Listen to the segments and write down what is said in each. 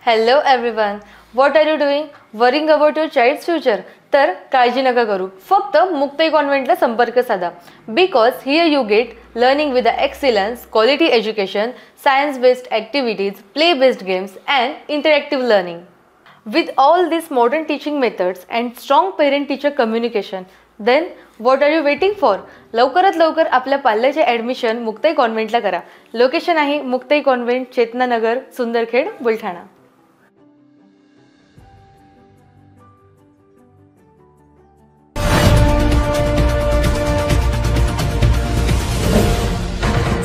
Hello everyone. What are you doing? Worrying about your child's future? तर काळजी नका करू. फक्त मुक्ताई कॉन्व्हेंटला संपर्क साधा. Because here you get learning with the excellence, quality education, science-based activities, play-based games and interactive learning. With all these modern teaching methods and strong parent-teacher communication, then what are you waiting for? लवकरात लवकर आपल्या पाल्याचे admission Muktai कॉन्व्हेंटला करा. Location आहे Muktai convent, Chetananagar, Sundarkhed, Buldhana.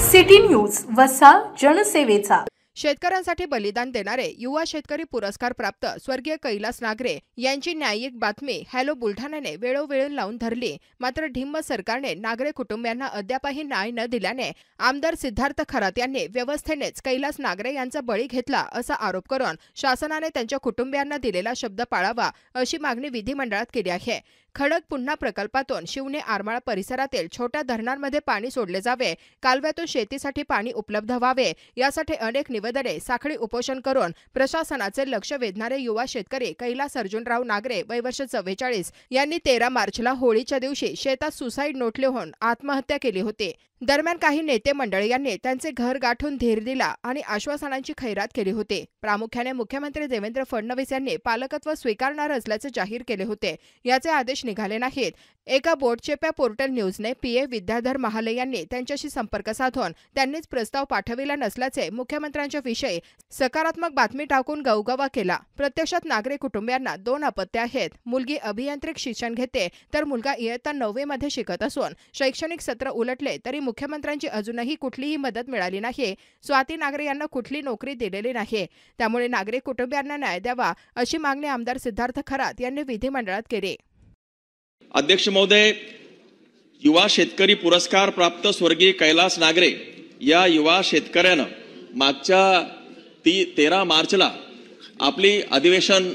City news, वसा जनसेवेचा. शेतकऱ्यांसाठी बलिदान देणारे युवा शेतकरी पुरस्कार प्राप्त स्वर्गीय कैलास नागरे यांची न्यायिक बातमी हॅलो बुलढाण्याने वेळोवेळी लावून धरली. मात्र ढिम्म सरकारने नागरे कुटुंबियांना अद्यापही न्याय न दिल्याने आमदार सिद्धार्थ खरात यांनी व्यवस्थेनेच कैलास नागरे यांचा बळी घेतला असा आरोप करून शासनाने त्यांच्या कुटुंबियांना दिलेला शब्द पाळावा अशी मागणी विधिमंडळात केली आहे. खडक पुन्हा प्रकल्पातून शिवणे आरमाळा परिसरातील छोट्या धरणांमध्ये पाणी सोडले जावे, कालव्यातून शेतीसाठी पाणी उपलब्ध व्हावे यासाठी अनेक निवेदने, साखळी उपोषण करून प्रशासनाचे लक्ष वेधणारे युवा शेतकरी कैलास अर्जुनराव नागरे वय वर्ष 44 यांनी 13 मार्चला होळीच्या दिवशी शेतात सुसाईड नोट लिहून आत्महत्या केली होती. दरम्यान काही नेते मंडळी यांनी त्यांचे घर गाठून धीर दिला आणि आश्वासनांची खैरात केली होती. प्रामुख्याने मुख्यमंत्री देवेंद्र फडणवीस यांनी पालकत्व स्वीकारणार असल्याचे जाहीर केले होते. याचे आदेश निघाले नाहीत. एका बोटचेप्या पोर्टल न्यूजने पीए विद्याधर महाले यांनी त्यांच्याशी संपर्क साधून त्यांनीच प्रस्ताव पाठविला नसल्याचे मुख्यमंत्र्यांच्या विषयी सकारात्मक बातमी टाकून गवगवा केला. प्रत्यक्षात नागरे कुटुंबियांना 2 अपत्ये आहेत. मुलगी अभियांत्रिक शिक्षण घेते तर मुलगा इयत्ता 9वी मध्ये शिकत असून शैक्षणिक सत्र उलटले तरी मुख्यमंत्र्यांची अजूनही कुठलीही मदत मिळाली नाही. स्वाती नागरे यांना कुठली नोकरी दिलेली नाही. त्यामुळे नागरिक कुटुंबियांना न्याय द्यावा अशी मागणी आमदार सिद्धार्थ खरात यांनी विधिमंडळात केली. अध्यक्ष महोदय, युवा शेतकरी पुरस्कार प्राप्त स्वर्गीय कैलास नागरे या युवा शेतकऱ्यानं मागच्या 13 मार्चला आपली अधिवेशन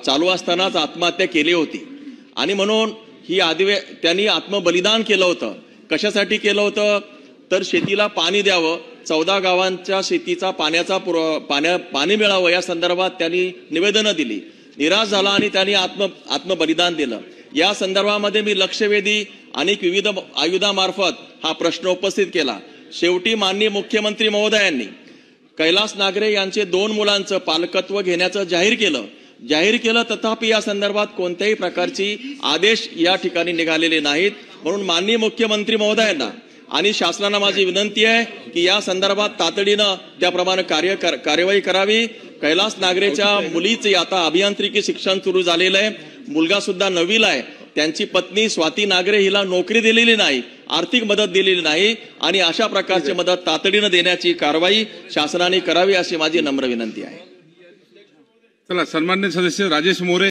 चालू असतानाच आत्महत्या केली होती आणि म्हणून त्यांनी आत्मबलिदान केलं होतं. कशासाठी केलं होतं तर शेतीला पाणी द्यावं, 14 गावांच्या शेतीचा पाणी मिळावं या संदर्भात त्यांनी निवेदनं दिली. निराश झाला आणि त्यांनी आत्मबलिदान दिलं. या संदर्भामध्ये मी लक्षवेधी अनेक विविध आयुधामार्फत हा प्रश्न उपस्थित केला. शेवटी माननीय मुख्यमंत्री महोदयांनी कैलास नागरे यांचे 2 मुलांचं पालकत्व घेण्याचं जाहीर केलं. तथापि या संदर्भात कोणत्याही प्रकारची आदेश या ठिकाणी निघालेले नाहीत. म्हणून माननीय मुख्यमंत्री महोदयांना आणि शासनाला माझी विनंती आहे की या संदर्भात तातडीनं त्याप्रमाणे कार्यवाही करावी. कैलास नागरेच्या मुलीचे आता अभियांत्रिकी शिक्षण सुरू झालेलं आहे. मुलगा सुद्धा 9वीला आहे. त्यांची पत्नी स्वाती नागरे हिला नोकरी दिलेली नाही, आर्थिक मदत दिलेली नाही आणि अशा प्रकारची मदत तातडीनं देण्याची कारवाई शासनाने करावी अशी माझी नम्र विनंती आहे. चला, सन्माननीय सदस्य राजेश मोरे.